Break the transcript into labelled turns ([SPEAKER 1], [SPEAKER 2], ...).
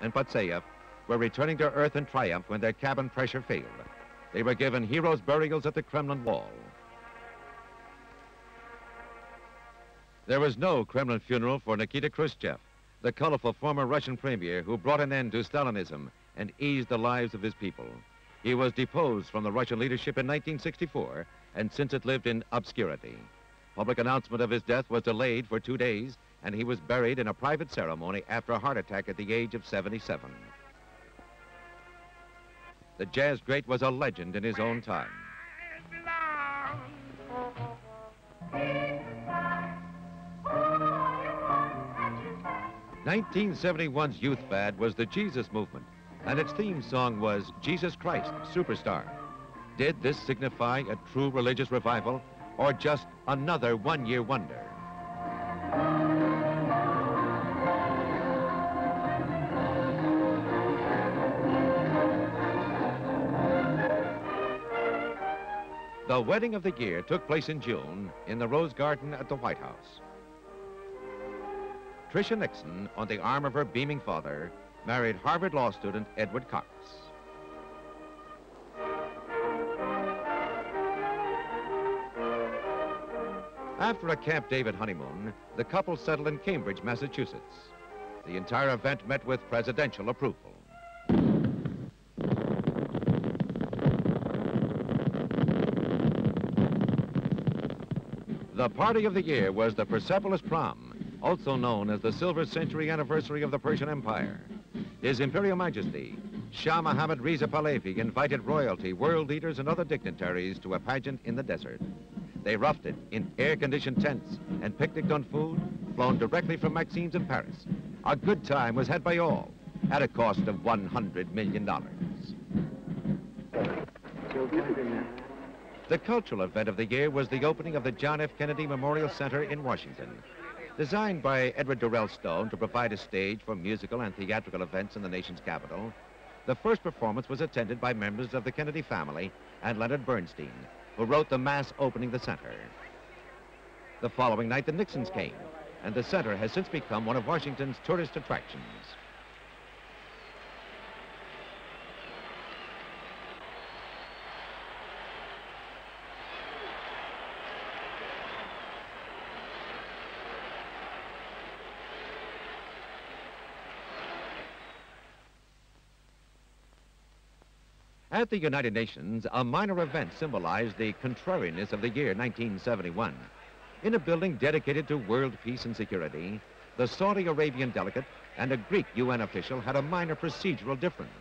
[SPEAKER 1] and Patsayev were returning to Earth in triumph when their cabin pressure failed. They were given heroes' burials at the Kremlin Wall. There was no Kremlin funeral for Nikita Khrushchev, the colorful former Russian premier who brought an end to Stalinism and eased the lives of his people. He was deposed from the Russian leadership in 1964 and since it lived in obscurity. Public announcement of his death was delayed for 2 days, and he was buried in a private ceremony after a heart attack at the age of 77. The jazz great was a legend in his own time. 1971's youth fad was the Jesus movement, and its theme song was Jesus Christ, Superstar. Did this signify a true religious revival or just another one-year wonder? The wedding of the year took place in June in the Rose Garden at the White House. Tricia Nixon, on the arm of her beaming father, married Harvard law student Edward Cox. After a Camp David honeymoon, the couple settled in Cambridge, Massachusetts. The entire event met with presidential approval. The party of the year was the Persepolis Prom, also known as the Silver Century Anniversary of the Persian Empire. His Imperial Majesty, Shah Mohammad Reza Pahlavi, invited royalty, world leaders, and other dignitaries to a pageant in the desert. They roughed it in air-conditioned tents and picnicked on food flown directly from Maxine's in Paris. A good time was had by all at a cost of $100 million. The cultural event of the year was the opening of the John F. Kennedy Memorial Center in Washington. Designed by Edward Derelsco to provide a stage for musical and theatrical events in the nation's capital, the first performance was attended by members of the Kennedy family and Leonard Bernstein, who wrote the mass opening the center. The following night, the Nixons came, and the center has since become one of Washington's tourist attractions. At the United Nations, a minor event symbolized the contrariness of the year 1971. In a building dedicated to world peace and security, the Saudi Arabian delegate and a Greek UN official had a minor procedural difference.